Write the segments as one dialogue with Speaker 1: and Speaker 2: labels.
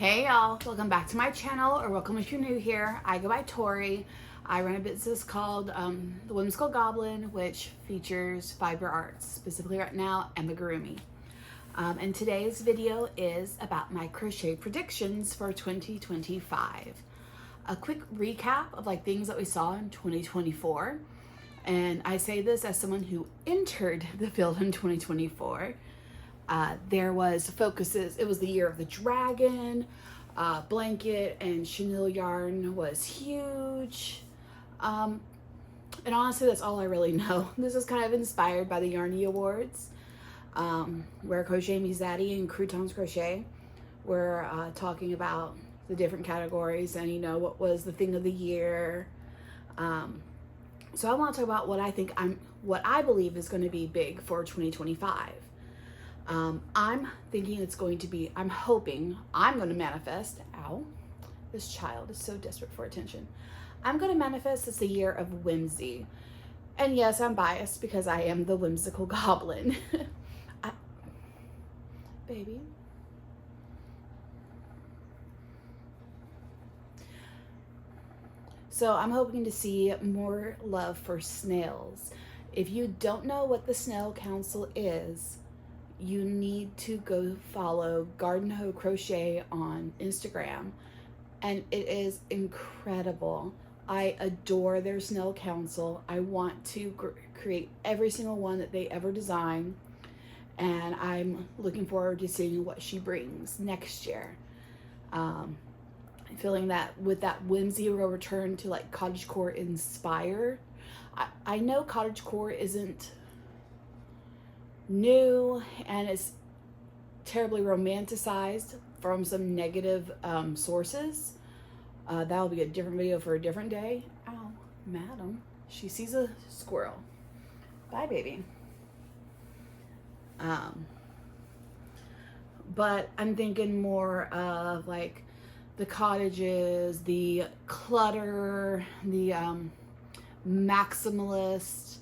Speaker 1: Hey y'all, welcome back to my channel, or welcome if you're new here. I go by Tori. I run a business called The Whimsical Goblin, which features fiber arts, specifically right now amigurumi. And today's video is about my crochet predictions for 2025. A quick recap of like things that we saw in 2024. And I say this as someone who entered the field in 2024. There was focuses, it was the year of the dragon, blanket and chenille yarn was huge. And honestly, that's all I really know. This is kind of inspired by the Yarny Awards, where Crochet Me Zaddy and Croutons Crochet were talking about the different categories and, you know, what was the thing of the year. So I want to talk about what I believe is going to be big for 2025. I'm thinking it's going to be, I'm hoping, I'm going to manifest, ow, this child is so desperate for attention. I'm going to manifest it's a year of whimsy. And yes, I'm biased because I am the whimsical goblin. Baby. So I'm hoping to see more love for snails. If you don't know what the Snail Council is, you need to go follow Garden Hoe Crochet on Instagram, and it is incredible. I adore their Snail Council. I want to create every single one that they ever design, and I'm looking forward to seeing what she brings next year. I'm feeling that with that whimsy will return to like cottagecore inspire. I know cottagecore isn't new and it's terribly romanticized from some negative sources. That'll be a different video for a different day. Ow, madam, she sees a squirrel. Bye, baby. But I'm thinking more of like the cottages, the clutter, the maximalist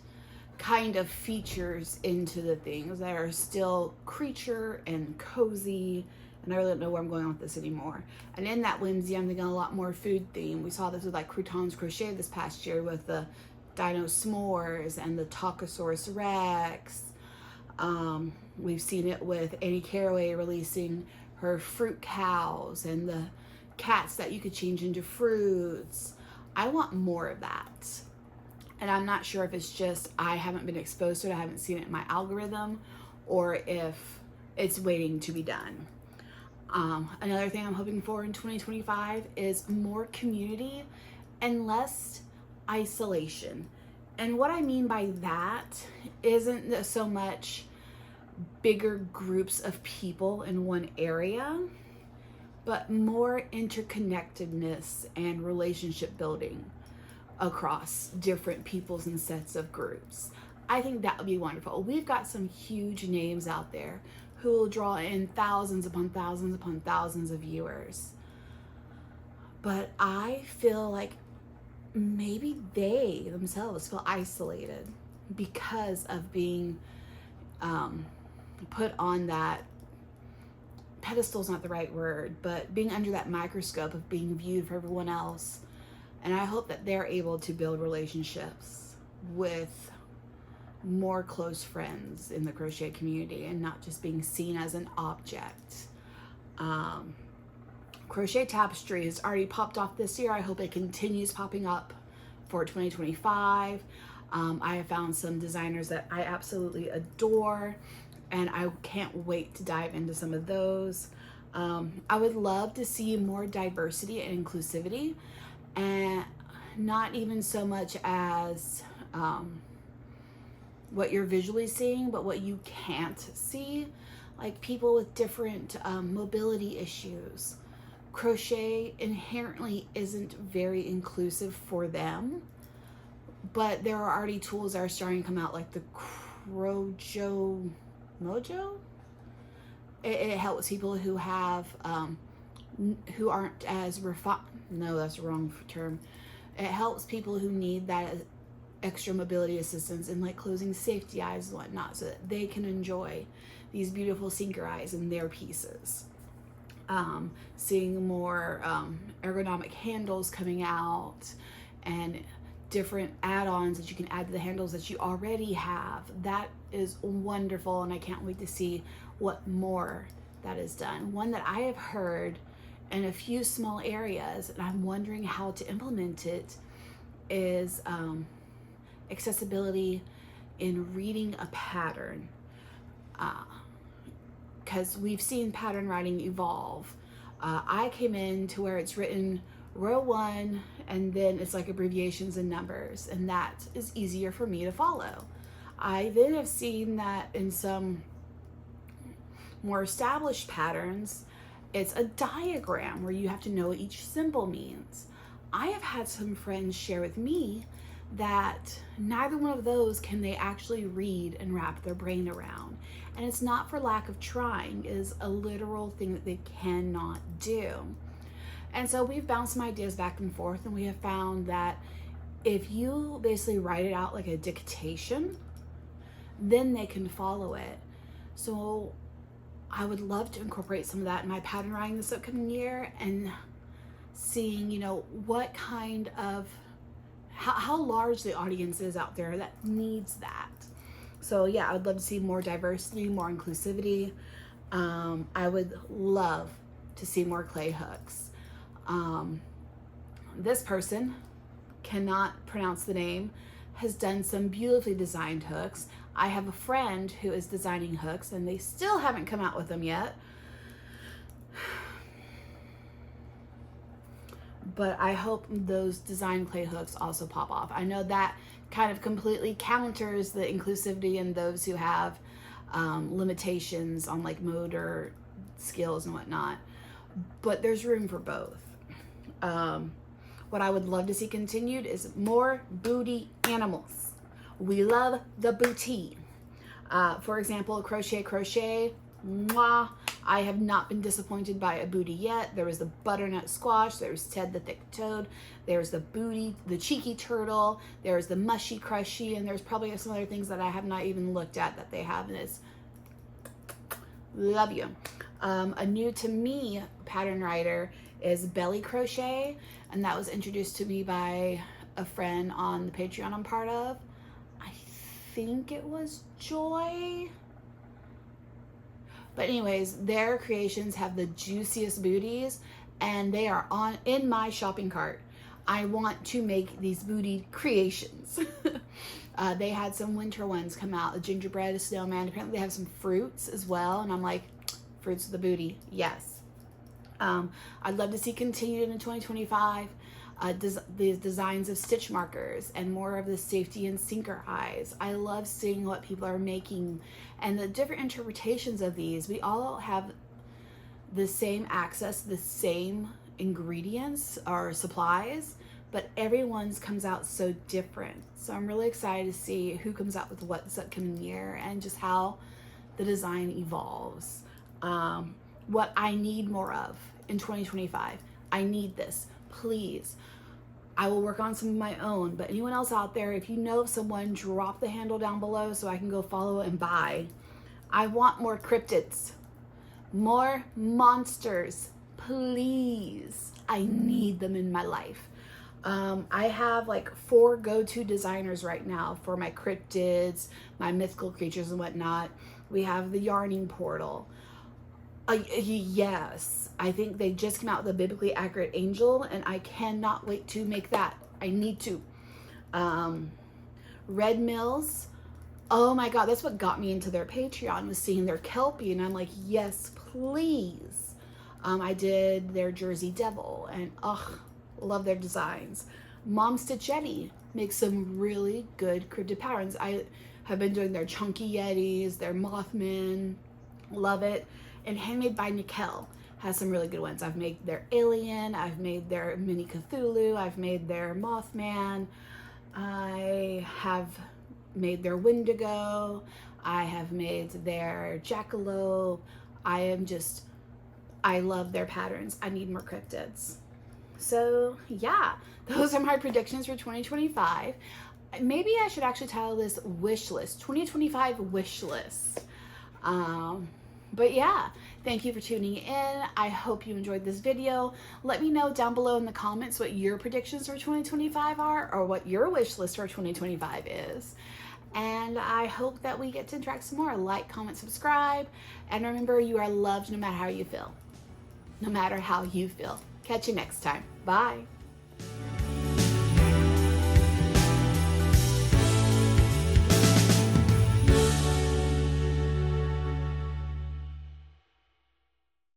Speaker 1: kind of features into the things that are still creature and cozy. And I really don't know where I'm going with this anymore. And in that whimsy, I'm thinking a lot more food theme. We saw this with like Croutons Crochet this past year with the Dino S'mores and the Tacosaurus Rex. We've seen it with Annie Caraway releasing her fruit cows and the cats that you could change into fruits. I want more of that. And I'm not sure if it's just I haven't been exposed to it, I haven't seen it in my algorithm, or if it's waiting to be done. Another thing I'm hoping for in 2025 is more community and less isolation. And what I mean by that isn't so much bigger groups of people in one area, but more interconnectedness and relationship building across different peoples and sets of groups. I think that would be wonderful. We've got some huge names out there who will draw in thousands upon thousands upon thousands of viewers. But I feel like maybe they themselves feel isolated because of being put on that pedestal is not the right word, but being under that microscope of being viewed for everyone else. And I hope that they're able to build relationships with more close friends in the crochet community and not just being seen as an object. Crochet tapestry has already popped off this year. I hope it continues popping up for 2025. I have found some designers that I absolutely adore, and I can't wait to dive into some of those. I would love to see more diversity and inclusivity, and not even so much as what you're visually seeing, but what you can't see, like people with different mobility issues. Crochet inherently isn't very inclusive for them, but there are already tools that are starting to come out, like the Crochet Mojo. It helps people who have who aren't as refined. No, that's the wrong term. It helps people who need that extra mobility assistance in like closing safety eyes and whatnot, so that they can enjoy these beautiful sinker eyes in their pieces. Seeing more ergonomic handles coming out and different add-ons that you can add to the handles that you already have. That is wonderful, and I can't wait to see what more that is done. One that I have heard in a few small areas, and I'm wondering how to implement it, is accessibility in reading a pattern. Because we've seen pattern writing evolve. I came in to where it's written row 1 and then it's like abbreviations and numbers, and that is easier for me to follow. I then have seen that in some more established patterns, it's a diagram where you have to know what each symbol means. I have had some friends share with me that neither one of those can they actually read and wrap their brain around. And it's not for lack of trying, it is a literal thing that they cannot do. And so we've bounced some ideas back and forth, and we have found that if you basically write it out like a dictation, then they can follow it. So I would love to incorporate some of that in my pattern writing this upcoming year, and seeing, you know, what kind of, how large the audience is out there that needs that. So yeah, I would love to see more diversity, more inclusivity. I would love to see more clay hooks. This person, cannot pronounce the name, has done some beautifully designed hooks. I have a friend who is designing hooks, and they still haven't come out with them yet. But I hope those design clay hooks also pop off. I know that kind of completely counters the inclusivity in those who have limitations on like motor skills and whatnot, but there's room for both. What I would love to see continued is more booty animals. We love the booty. For example, crochet, mwah. I have not been disappointed by a booty yet. There was the butternut squash, there's Ted the thick toad, there's the booty, the cheeky turtle, there's the mushy crushy, and there's probably some other things that I have not even looked at that they have, and it's love you. A new to me pattern writer is Belly Crochet, and that was introduced to me by a friend on the Patreon I'm part of. I think it was Joy. But anyways, their creations have the juiciest booties, and they are in my shopping cart. I want to make these booty creations. They had some winter ones come out, a gingerbread, a snowman. Apparently they have some fruits as well, and I'm like, fruits of the booty, yes. I'd love to see continued in 2025 the designs of stitch markers and more of the safety and sinker eyes. I love seeing what people are making and the different interpretations of these. We all have the same access, the same ingredients or supplies, but everyone's comes out so different. So I'm really excited to see who comes out with what this upcoming year and just how the design evolves. What I need more of in 2025. I need this, please. I will work on some of my own, but anyone else out there, if you know of someone, drop the handle down below so I can go follow and buy. I want more cryptids, more monsters, please. I need them in my life. I have like 4 go-to designers right now for my cryptids, my mythical creatures and whatnot. We have the yarning portal. Yes, I think they just came out with a biblically accurate angel, and I cannot wait to make that. I need to. Red Mills. Oh my God, that's what got me into their Patreon, was seeing their Kelpie, and I'm like, yes, please. I did their Jersey Devil, and love their designs. Mom Stitchetti makes some really good cryptid patterns. I have been doing their Chunky Yetis, their Mothmen, love it. And Handmade by Nickel has some really good ones. I've made their Alien, I've made their Mini Cthulhu, I've made their Mothman, I have made their Wendigo, I have made their Jackalope. I love their patterns. I need more cryptids. So yeah, those are my predictions for 2025. Maybe I should actually title this Wish List, 2025 Wish List. But yeah, Thank you for tuning in. I hope you enjoyed this video. Let me know down below in the comments what your predictions for 2025 are, or what your wish list for 2025 is. And I hope that we get to interact some more. Like, comment, subscribe, and remember, you are loved no matter how you feel. No matter how you feel. Catch you next time. Bye.